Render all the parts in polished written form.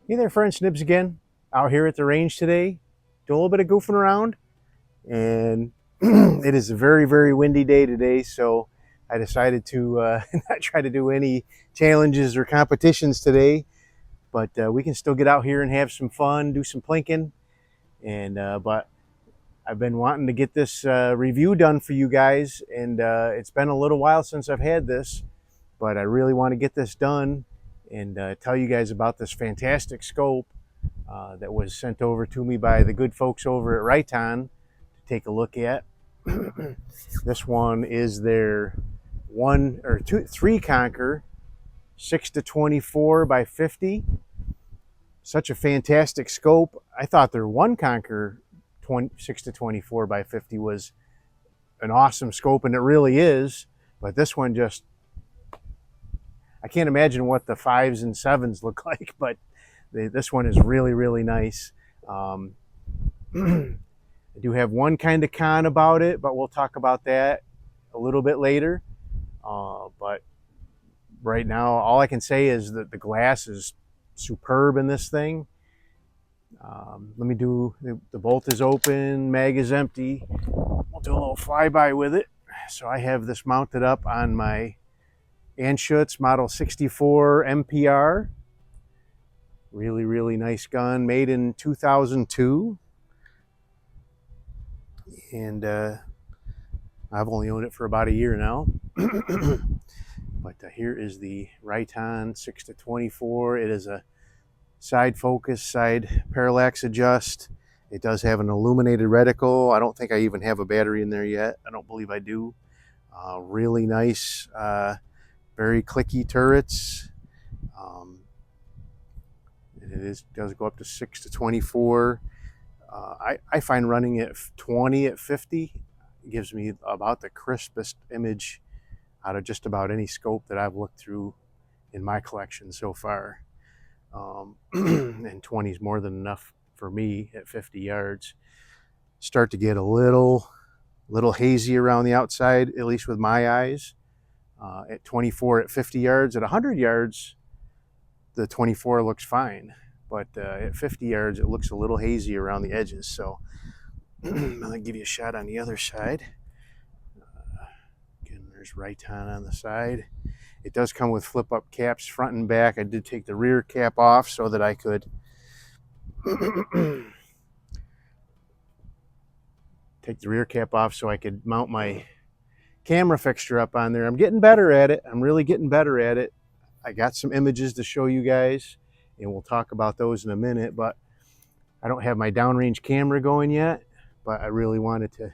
Hey there, friends, Nibs again. Out here at the range today, doing a little bit of goofing around, and it is a very, very windy day today, so I decided to not try to do any challenges or competitions today, but we can still get out here and have some fun, do some plinking, and but I've been wanting to get this review done for you guys, and it's been a little while since I've had this, but I really want to get this done and tell you guys about this fantastic scope that was sent over to me by the good folks over at Riton to take a look at. This one is their 3 conquer 6 to 24 by 50. Such a fantastic scope. I thought their 1 conquer 6 to 24 by 50 was an awesome scope, and it really is. But this one just, I can't imagine what the 5s and 7s look like, but this one is really, really nice. I do have one kind of con about it, but we'll talk about that a little bit later. But right now, all I can say is that the glass is superb in this thing. Let me do, the bolt is open, mag is empty. We'll do a little flyby with it. So I have this mounted up on my Anschutz Model 64 MPR. Really, really nice gun, made in 2002. And I've only owned it for about a year now. But here is the Riton 6 to 24. It is a side focus, side parallax adjust. It does have an illuminated reticle. I don't think I even have a battery in there yet. I don't believe I do. Really nice, very clicky turrets. It does go up to 6 to 24. I find running at 20 at 50 gives me about the crispest image out of just about any scope that I've looked through in my collection so far. And 20 is more than enough for me at 50 yards. Start to get a little hazy around the outside, at least with my eyes. At 24 at 50 yards, at 100 yards, the 24 looks fine, but at 50 yards, it looks a little hazy around the edges. So I'll give you a shot on the other side. Again, there's Riton on the side. It does come with flip-up caps front and back. I did take the rear cap off so that I could take the rear cap off so I could mount my camera fixture up on there. I'm getting better at it. I'm really getting better at it. I got some images to show you guys, and we'll talk about those in a minute, but I don't have my downrange camera going yet, but I really wanted to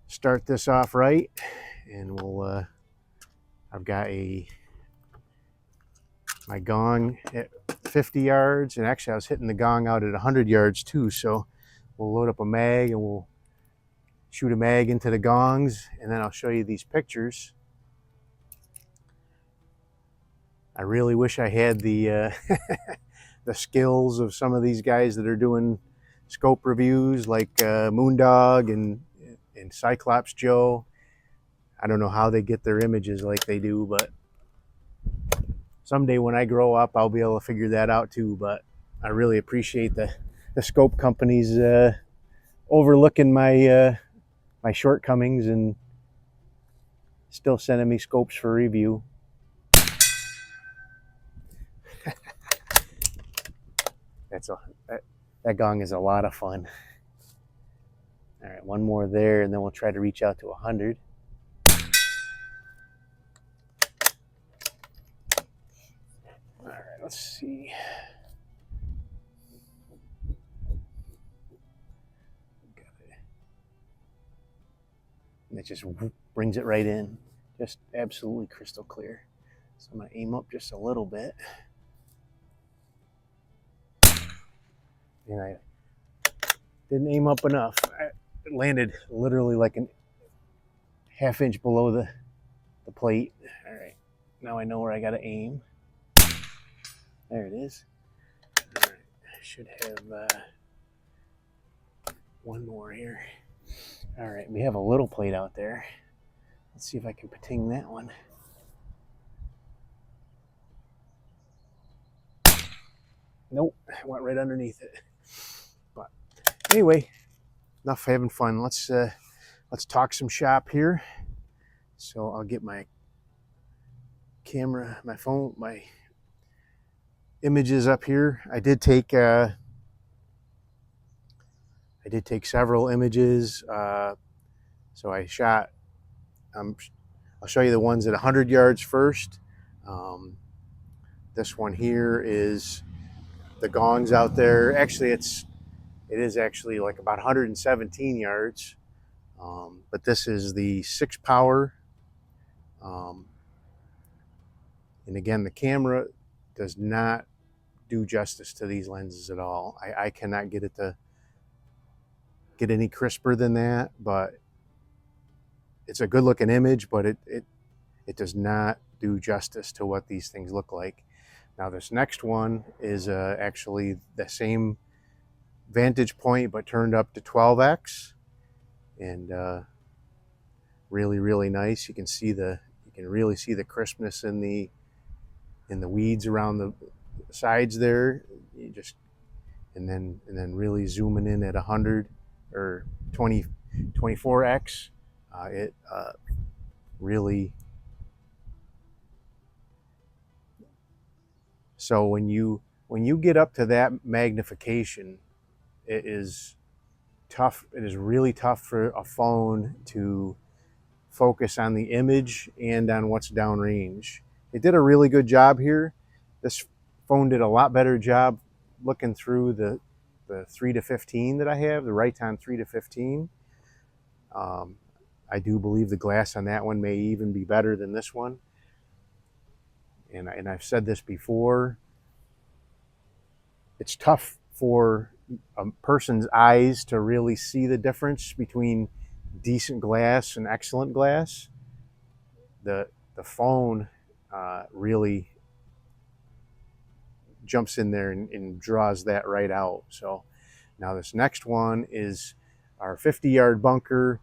start this off right, and we'll I've got my gong at 50 yards, and actually I was hitting the gong out at 100 yards too, so we'll load up a mag and we'll shoot a mag into the gongs, and then I'll show you these pictures. I really wish I had the the skills of some of these guys that are doing scope reviews, like Moondog and Cyclops Joe. I don't know how they get their images like they do, but someday when I grow up, I'll be able to figure that out too. But I really appreciate the scope companies overlooking my my shortcomings and still sending me scopes for review. That gong is a lot of fun. All right, one more there, and then we'll try to reach out to 100. All right, let's see. And it just brings it right in, just absolutely crystal clear. So I'm gonna aim up just a little bit. And I didn't aim up enough. It landed literally like a ½ inch below the plate. All right, now I know where I gotta aim. There it is. All right, I should have one more here. All right, we have a little plate out there. Let's see if I can pating that one. Nope, I went right underneath it. But anyway, enough having fun. Let's talk some shop here. So I'll get my camera, my phone, my images up here. I did take several images. So I shot. I'll show you the ones at 100 yards first. This one here is the gongs out there. Actually, it is actually like about 117 yards. But this is the 6 power. And again, the camera does not do justice to these lenses at all. I cannot get it to get any crisper than that, but it's a good looking image, but it does not do justice to what these things look like. Now this next one is actually the same vantage point, but turned up to 12x, and really, really nice. You can really see the crispness in the weeds around the sides there. And then really zooming in at 100 or 24x, it really. So when you get up to that magnification, it is tough. It is really tough for a phone to focus on the image and on what's downrange. It did a really good job here. This phone did a lot better job looking through the 3 to 15 that I have, the Riton 3 to 15. I do believe the glass on that one may even be better than this one. And I've said this before, it's tough for a person's eyes to really see the difference between decent glass and excellent glass. The phone really jumps in there and draws that right out. So now this next one is our 50-yard bunker.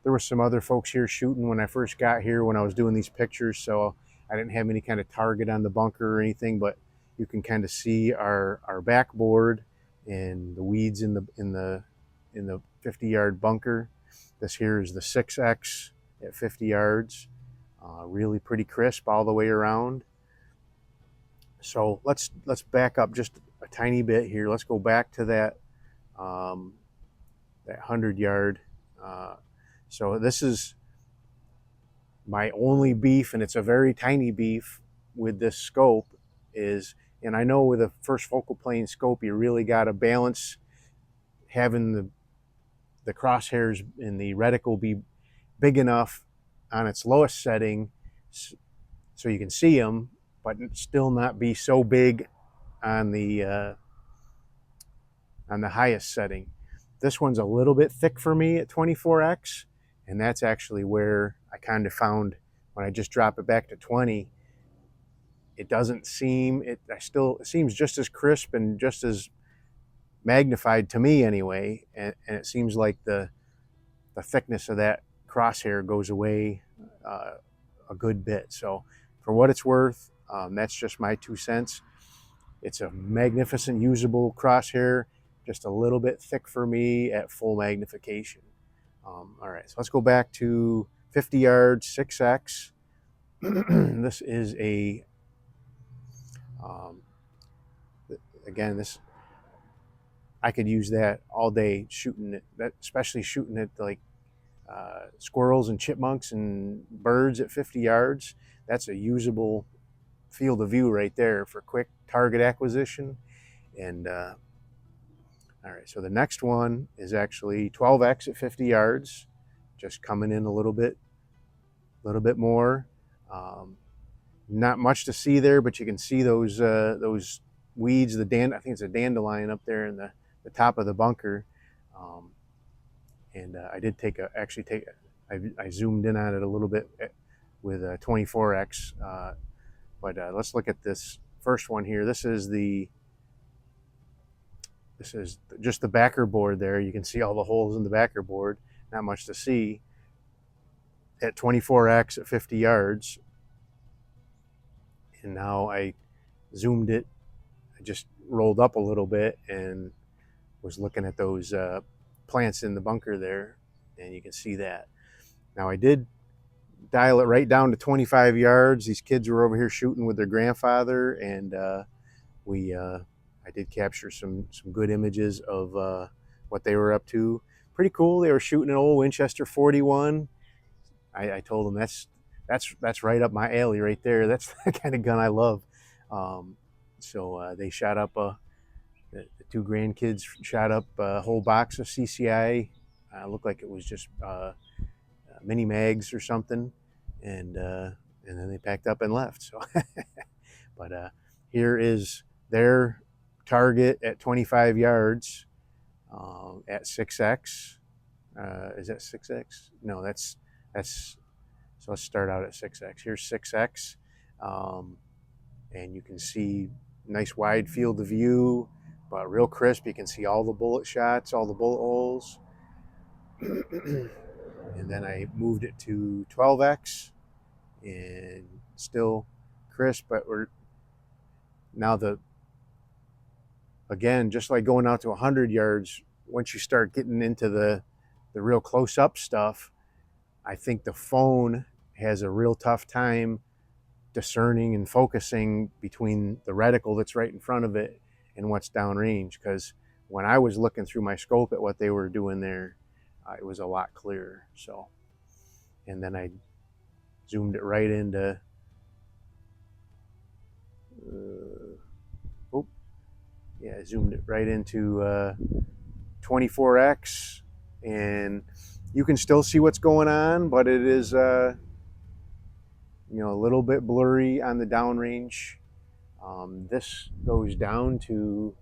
There were some other folks here shooting when I first got here when I was doing these pictures, so I didn't have any kind of target on the bunker or anything, but you can kind of see our backboard and the weeds in the 50-yard bunker. This here is the 6X at 50 yards. Really pretty crisp all the way around. So let's back up just a tiny bit here. Let's go back to that 100-yard. So this is my only beef, and it's a very tiny beef with this scope is, and I know with a first focal plane scope, you really got to balance having the crosshairs in the reticle be big enough on its lowest setting so you can see them, but still not be so big on the highest setting. This one's a little bit thick for me at 24x, and that's actually where I kind of found when I just drop it back to 20, it doesn't seem, it seems just as crisp and just as magnified to me anyway, and it seems like the thickness of that crosshair goes away a good bit. So for what it's worth, that's just my 2 cents. It's a magnificent usable crosshair, just a little bit thick for me at full magnification. All right, so let's go back to 50 yards 6x. This is a again, this I could use that all day shooting it, especially shooting at like squirrels and chipmunks and birds at 50 yards. That's a usable field of view right there for quick target acquisition. And all right, so the next one is actually 12x at 50 yards, just coming in a little bit more. Not much to see there, but you can see those weeds. I think it's a dandelion up there in the top of the bunker. And I did I zoomed in on it a little bit with 24x. But let's look at this first one here. This is just the backer board there. You can see all the holes in the backer board. Not much to see. At 24x at 50 yards. And now I zoomed it. I just rolled up a little bit and was looking at those plants in the bunker there, and you can see that. Now I did dial it right down to 25 yards. These kids were over here shooting with their grandfather, and I did capture some good images of what they were up to. Pretty cool. They were shooting an old Winchester 41. I told them that's right up my alley right there. That's the kind of gun I love. So they shot up the two grandkids shot up a whole box of CCI. Looked like it was just mini mags or something, and then they packed up and left. So, but here is their target at 25 yards at 6x. Is that 6x? No, that's. So let's start out at 6x. Here's 6x, and you can see nice wide field of view, but real crisp. You can see all the bullet shots, all the bullet holes. And then I moved it to 12x, and still crisp, but we're now again, just like going out to 100 yards, once you start getting into the real close-up stuff, I think the phone has a real tough time discerning and focusing between the reticle that's right in front of it and what's downrange, because when I was looking through my scope at what they were doing there, it was a lot clearer. So, and then I zoomed it right into I zoomed it right into 24x, and you can still see what's going on, but it is a little bit blurry on the downrange. This goes down to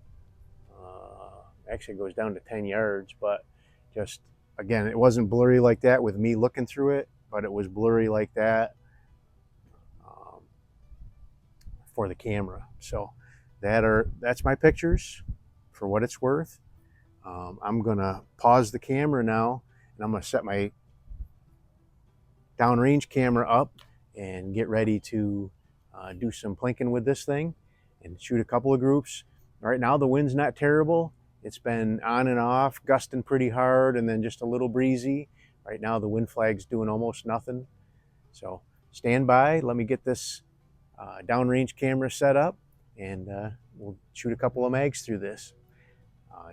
actually it goes down to 10 yards, but just again, it wasn't blurry like that with me looking through it, but it was blurry like that for the camera. So that's my pictures for what it's worth. I'm gonna pause the camera now, and I'm gonna set my downrange camera up and get ready to do some plinking with this thing and shoot a couple of groups. Right now the wind's not terrible. It's been on and off, gusting pretty hard, and then just a little breezy. Right now the wind flag's doing almost nothing. So stand by, let me get this downrange camera set up, and we'll shoot a couple of mags through this.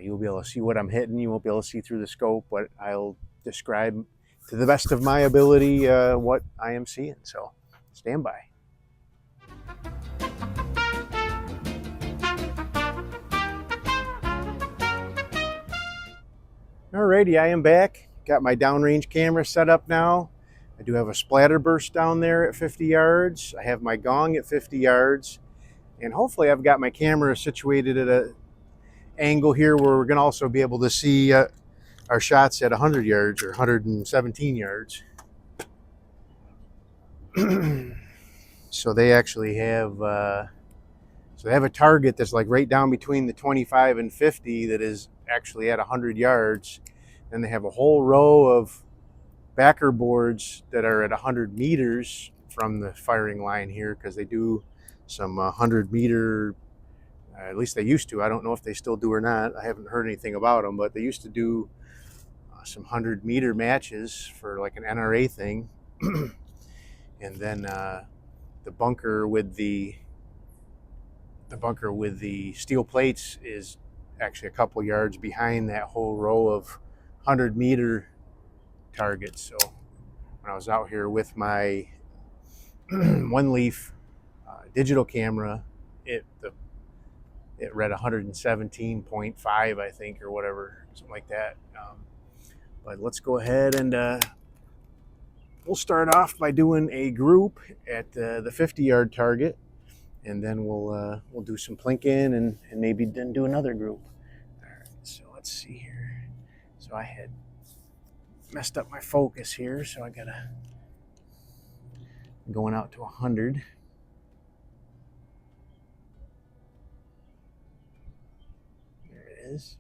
You'll be able to see what I'm hitting. You won't be able to see through the scope, but I'll describe to the best of my ability what I am seeing. So stand by. Alrighty, I am back. Got my downrange camera set up now. I do have a splatter burst down there at 50 yards. I have my gong at 50 yards. And hopefully I've got my camera situated at an angle here where we're going to also be able to see our shots at 100 yards or 117 yards. So they actually have so they have a target that's like right down between the 25 and 50 that is actually at 100 yards. Then they have a whole row of backer boards that are at 100 meters from the firing line here, because they do some 100 meter, at least they used to. I don't know if they still do or not. I haven't heard anything about them, but they used to do some 100 meter matches for like an NRA thing. And then the bunker with the steel plates is actually a couple yards behind that whole row of 100 meter targets. So when I was out here with my one leaf digital camera, it read 117.5, I think, or whatever, something like that. But let's go ahead and we'll start off by doing a group at the 50-yard target, and then we'll do some plinking and maybe then do another group. All right, so let's see here. So I had messed up my focus here, so I gotta going out to 100. There it is.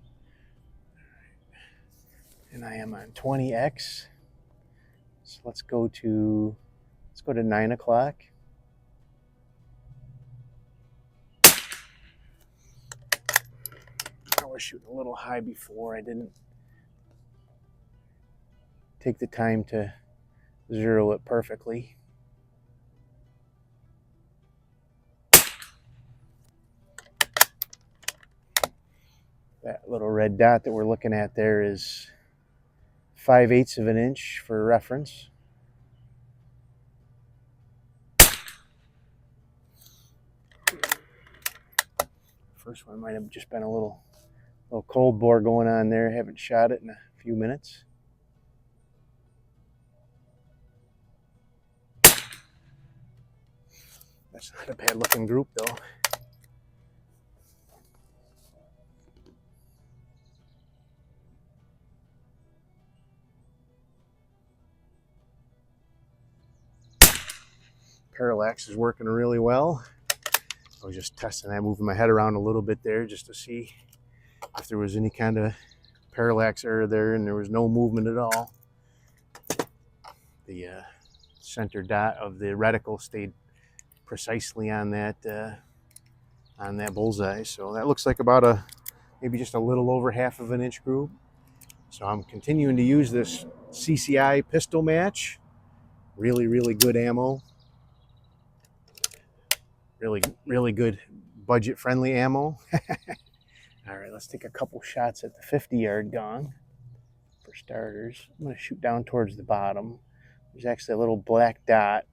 All right. And I am on 20x. So let's go to 9 o'clock. was shooting a little high before. I didn't take the time to zero it perfectly. That little red dot that we're looking at there is 5/8 of an inch for reference. First one might have just been a little cold bore going on there. Haven't shot it in a few minutes. That's not a bad looking group though. Parallax is working really well. I was just testing that, moving my head around a little bit there just to see if there was any kind of parallax error there, and there was no movement at all. The center dot of the reticle stayed precisely on that bullseye. So that looks like about maybe just a little over 1/2 of an inch group. So I'm continuing to use this CCI pistol match. Really, really good ammo. Really good budget-friendly ammo. All right, let's take a couple shots at the 50-yard gong. For starters, I'm going to shoot down towards the bottom. There's actually a little black dot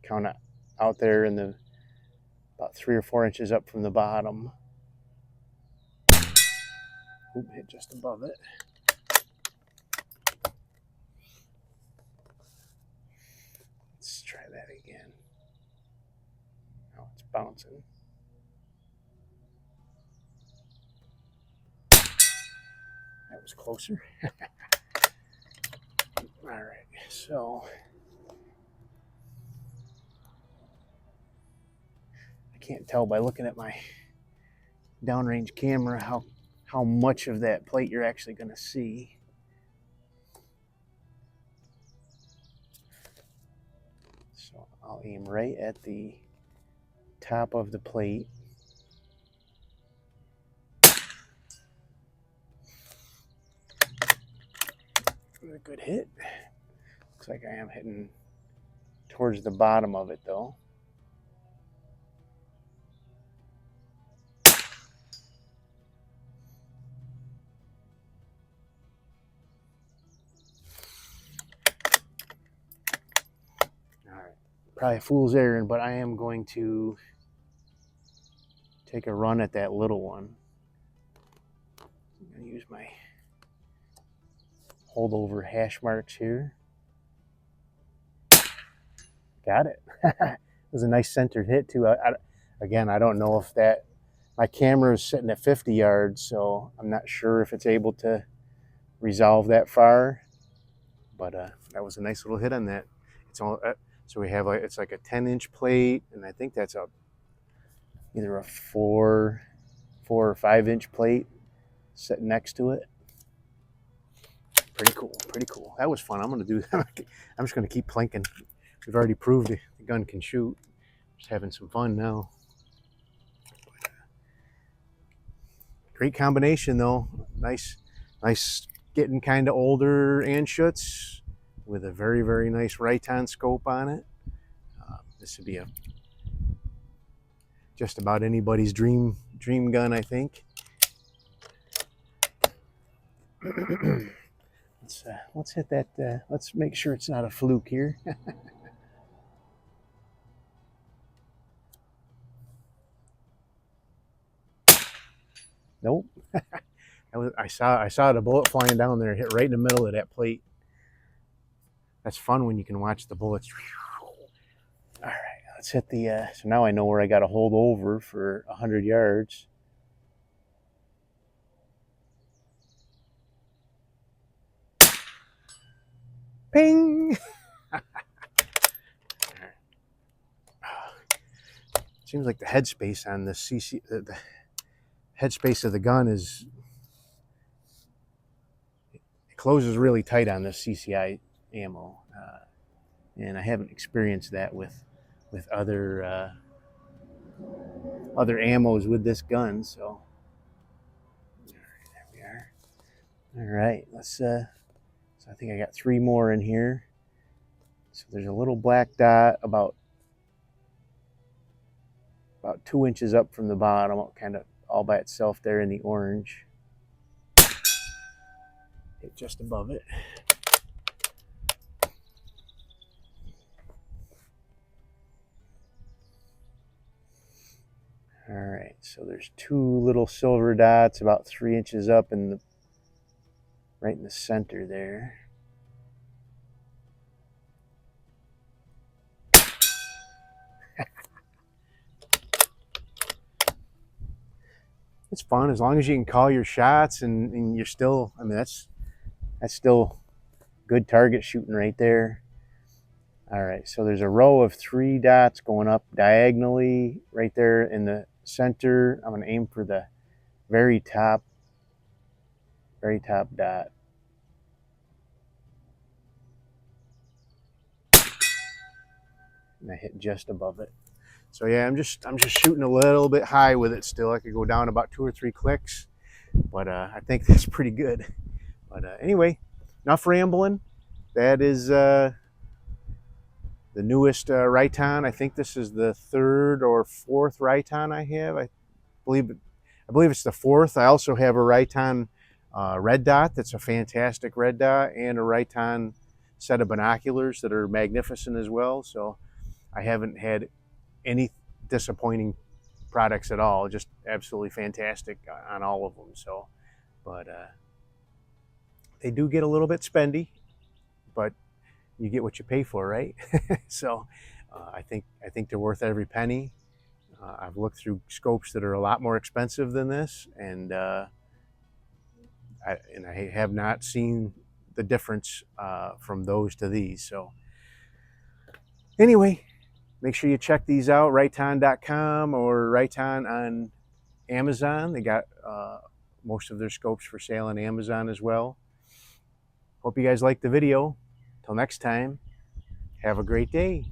kind of out there in the about 3 or 4 inches up from the bottom. Oop, hit just above it. Let's try that again. Oh, it's bouncing. That was closer. All right, so I can't tell by looking at my downrange camera how much of that plate you're actually going to see. So I'll aim right at the top of the plate. A good hit. Looks like I am hitting towards the bottom of it though. Alright, probably a fool's errand, but I am going to take a run at that little one. I'm going to use my holdover hash marks here. Got it. It was a nice centered hit too. Again, I don't know if my camera is sitting at 50 yards, so I'm not sure if it's able to resolve that far. But that was a nice little hit on that. It's all so we have it's like a 10-inch plate, and I think that's either a 4 or 5-inch plate sitting next to it. Pretty cool. That was fun. I'm gonna do that. I'm just gonna keep plinking. We've already proved the gun can shoot. Just having some fun now. Great combination though. Nice getting kind of older Anschutz with a very, very nice Riton scope on it. This would be just about anybody's dream gun, I think. Let's hit that. Let's make sure it's not a fluke here. Nope. I saw the bullet flying down there, hit right in the middle of that plate. That's fun when you can watch the bullets. All right, let's hit the. So now I know where I got to hold over for 100 yards. Ping! Seems like the headspace on the the headspace of the gun is, it closes really tight on this CCI ammo, and I haven't experienced that with other ammos with this gun. So All right, let's so I think I got 3 more in here. So there's a little black dot about 2 inches up from the bottom, kind of all by itself there in the orange. Hit just above it. All right, so there's 2 little silver dots about 3 inches up right in the center there. It's fun as long as you can call your shots and you're still, I mean, that's still good target shooting right there. All right, so there's a row of 3 dots going up diagonally right there in the center. I'm gonna aim for the very top dot. And I hit just above it. So yeah, I'm just shooting a little bit high with it still. I could go down about 2 or 3 clicks, but I think that's pretty good. But anyway, enough rambling. That is the newest Riton. I think this is the 3rd or 4th Riton I have. I believe it's the 4th. I also have a Riton red dot. That's a fantastic red dot, and a Riton set of binoculars that are magnificent as well. So I haven't had any disappointing products at all. Just absolutely fantastic on all of them. So, but they do get a little bit spendy, but you get what you pay for, right? So I think they're worth every penny. I've looked through scopes that are a lot more expensive than this, and I have not seen the difference from those to these. So anyway, make sure you check these out, Riton.com or Riton on Amazon. They got most of their scopes for sale on Amazon as well. Hope you guys liked the video. Till next time, have a great day.